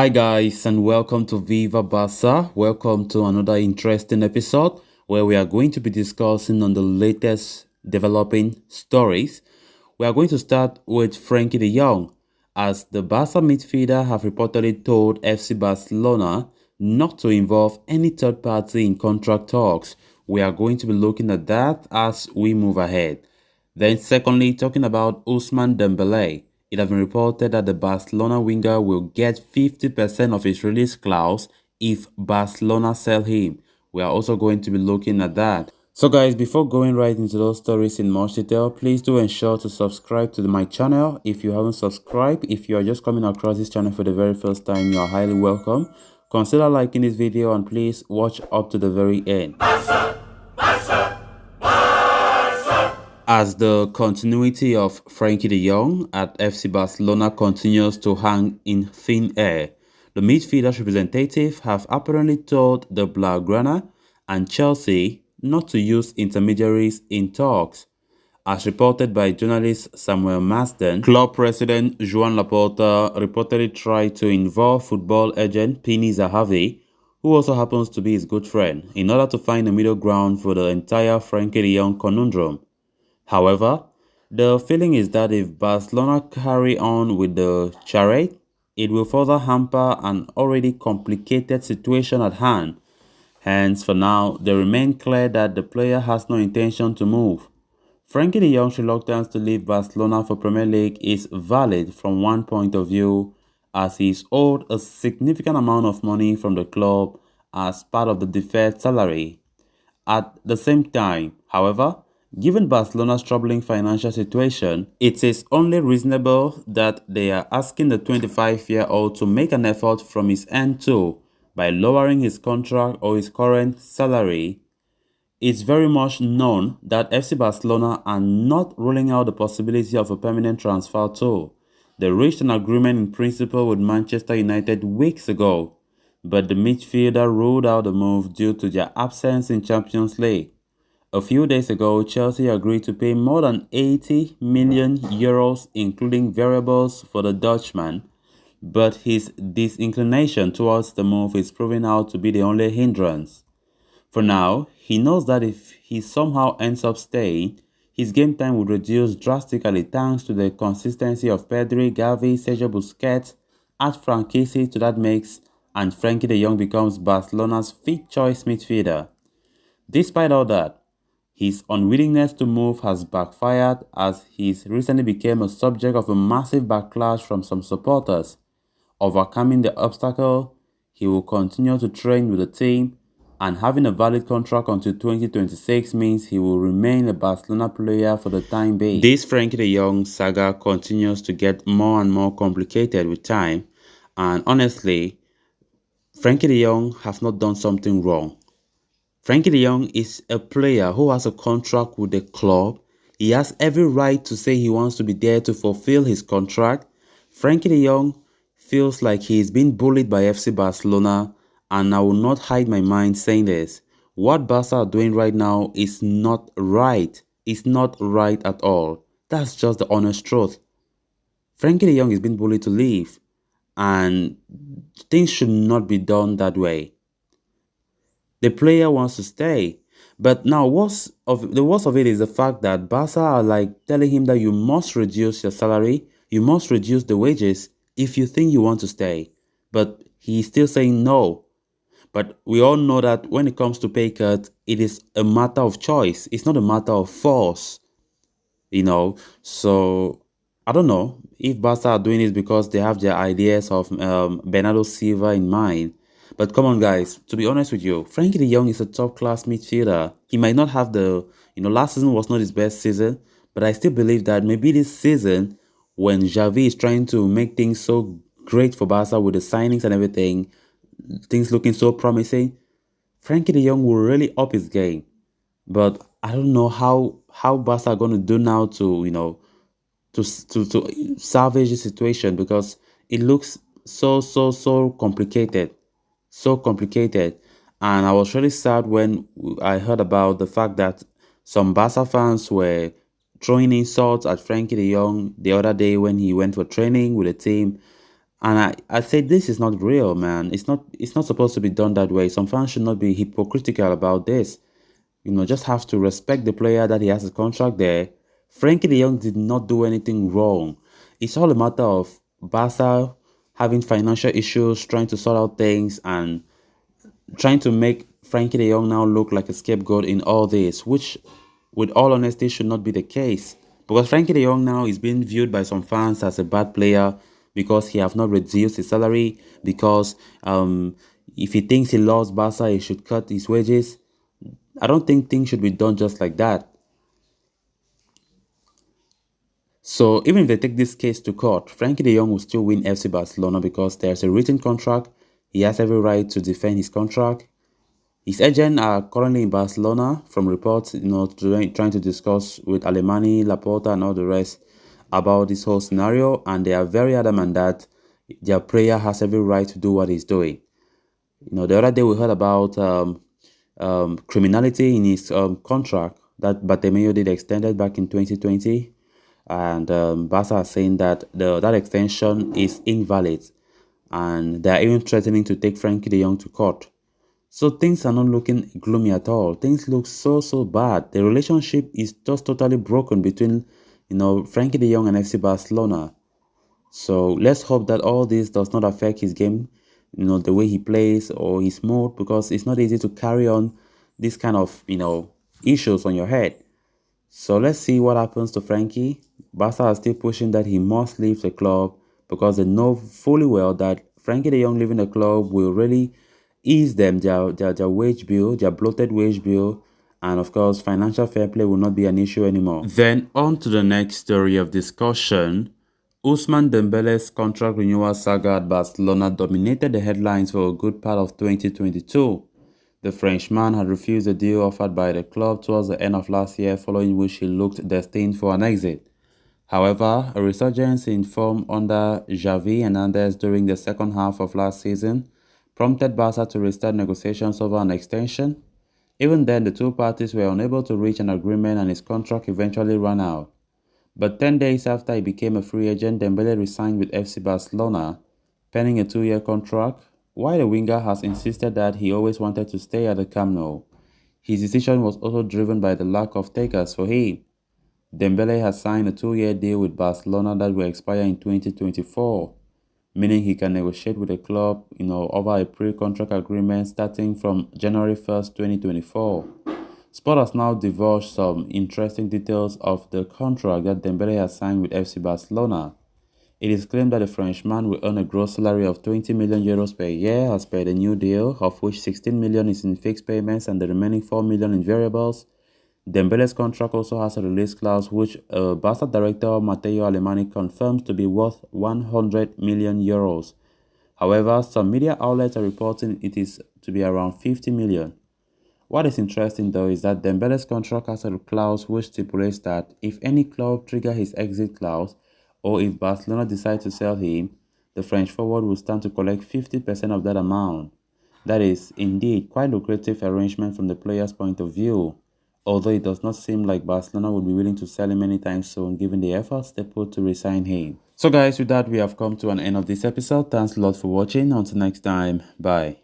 Hi guys and welcome to Viva Barca. Welcome to another interesting episode where we are going to be discussing on the latest developing stories. We are going to start with Frenkie de Jong, as the Barca midfielder have reportedly told FC Barcelona not to involve any third party in contract talks. We are going to be looking at that as we move ahead. Then secondly, talking about Ousmane Dembele, it has been reported that the Barcelona winger will get 50% of his release clause if Barcelona sell him. We are also going to be looking at that. So guys, before going right into those stories in much detail, please do ensure to subscribe to my channel if you haven't subscribed. If you are just coming across this channel for the very first time, you are highly welcome. Consider liking this video and please watch up to the very end. As the continuity of Frenkie de Jong at FC Barcelona continues to hang in thin air, the midfielder's representative have apparently told the Blaugrana and Chelsea not to use intermediaries in talks. As reported by journalist Samuel Marsden, club president Joan Laporta reportedly tried to involve football agent Pini Zahavi, who also happens to be his good friend, in order to find a middle ground for the entire Frenkie de Jong conundrum. However, the feeling is that if Barcelona carry on with the charade, it will further hamper an already complicated situation at hand. Hence, for now, they remain clear that the player has no intention to move. Frenkie de Jong's reluctance to leave Barcelona for Premier League is valid from one point of view, as he is owed a significant amount of money from the club as part of the deferred salary. At the same time, however, given Barcelona's troubling financial situation, it is only reasonable that they are asking the 25-year-old to make an effort from his end too, by lowering his contract or his current salary. It's very much known that FC Barcelona are not ruling out the possibility of a permanent transfer too. They reached an agreement in principle with Manchester United weeks ago, but the midfielder ruled out the move due to their absence in Champions League. A few days ago, Chelsea agreed to pay more than 80 million euros, including variables, for the Dutchman, but his disinclination towards the move is proving out to be the only hindrance. For now, he knows that if he somehow ends up staying, his game time would reduce drastically thanks to the consistency of Pedri, Gavi, Sergio Busquets, add Frankie to that mix, and Frenkie de Jong becomes Barcelona's fifth choice midfielder. Despite all that, his unwillingness to move has backfired, as he recently became a subject of a massive backlash from some supporters. Overcoming the obstacle, he will continue to train with the team, and having a valid contract until 2026 means he will remain a Barcelona player for the time being. This Frenkie de Jong saga continues to get more and more complicated with time, and honestly, Frenkie de Jong has not done something wrong. Frenkie de Jong is a player who has a contract with the club. He has every right to say he wants to be there to fulfill his contract. Frenkie de Jong feels like he is being bullied by FC Barcelona, and I will not hide my mind saying this. What Barca are doing right now is not right. It's not right at all. That's just the honest truth. Frenkie de Jong is being bullied to leave, and things should not be done that way. The player wants to stay. But now the worst of it is the fact that Barca are like telling him that you must reduce your salary, you must reduce the wages if you think you want to stay. But he's still saying no. But we all know that when it comes to pay cut, it is a matter of choice. It's not a matter of force, So I don't know if Barca are doing it because they have their ideas of Bernardo Silva in mind. But come on, guys, to be honest with you, Frenkie de Jong is a top-class midfielder. He might not have last season was not his best season, but I still believe that maybe this season, when Xavi is trying to make things so great for Barca with the signings and everything, things looking so promising, Frenkie de Jong will really up his game. But I don't know how Barca are going to do now to, to salvage the situation, because it looks so complicated. So complicated. And I was really sad when I heard about the fact that some Barca fans were throwing insults at Frenkie de Jong the other day when he went for training with the team. And I say this is not real, man. It's not supposed to be done that way. Some fans should not be hypocritical about this. Just have to respect the player that he has a contract there. Frenkie de Jong did not do anything wrong. It's all a matter of Barca having financial issues, trying to sort out things, and trying to make Frenkie de Jong now look like a scapegoat in all this, which, with all honesty, should not be the case. Because Frenkie de Jong now is being viewed by some fans as a bad player because he have not reduced his salary, because if he thinks he loves Barca, he should cut his wages. I don't think things should be done just like that. So even if they take this case to court, Frenkie de Jong will still win FC Barcelona because there's a written contract. He has every right to defend his contract. His agents are currently in Barcelona from reports, trying to discuss with Alemany, Laporta, and all the rest about this whole scenario, and they are very adamant that their player has every right to do what he's doing. The other day we heard about criminality in his contract that Bartomeu did extended back in 2020, and Barca are saying that that extension is invalid, and they are even threatening to take Frenkie de Jong to court. So things are not looking gloomy at all. Things look so bad. The relationship is just totally broken between, Frenkie de Jong and FC Barcelona. So let's hope that all this does not affect his game, the way he plays or his mood, because it's not easy to carry on this kind of, issues on your head. So let's see what happens to Frenkie. Barca are still pushing that he must leave the club because they know fully well that Frenkie de Jong leaving the club will really ease them their wage bill, their bloated wage bill, and of course financial fair play will not be an issue anymore. Then on to the next story of discussion. Ousmane Dembele's contract renewal saga at Barcelona dominated the headlines for a good part of 2022. The Frenchman had refused a deal offered by the club towards the end of last year, following which he looked destined for an exit. However, a resurgence in form under Xavi Hernandez during the second half of last season prompted Barca to restart negotiations over an extension. Even then, the two parties were unable to reach an agreement and his contract eventually ran out. But 10 days after he became a free agent, Dembele resigned with FC Barcelona, penning a 2-year contract, while the winger has insisted that he always wanted to stay at the Camp Nou. His decision was also driven by the lack of takers for him. Dembele has signed a 2-year deal with Barcelona that will expire in 2024, meaning he can negotiate with the club, over a pre-contract agreement starting from January 1st, 2024. Sport has now divulged some interesting details of the contract that Dembele has signed with FC Barcelona. It is claimed that the Frenchman will earn a gross salary of 20 million euros per year as per the new deal, of which 16 million is in fixed payments and the remaining 4 million in variables. Dembele's contract also has a release clause which Barca director Matteo Alemany confirms to be worth 100 million euros. However, some media outlets are reporting it is to be around 50 million. What is interesting though is that Dembele's contract has a clause which stipulates that if any club trigger his exit clause, or if Barcelona decides to sell him, the French forward will stand to collect 50% of that amount. That is indeed quite a lucrative arrangement from the player's point of view, although it does not seem like Barcelona would be willing to sell him anytime soon given the efforts they put to resign him. So guys, with that we have come to an end of this episode. Thanks a lot for watching. Until next time, bye.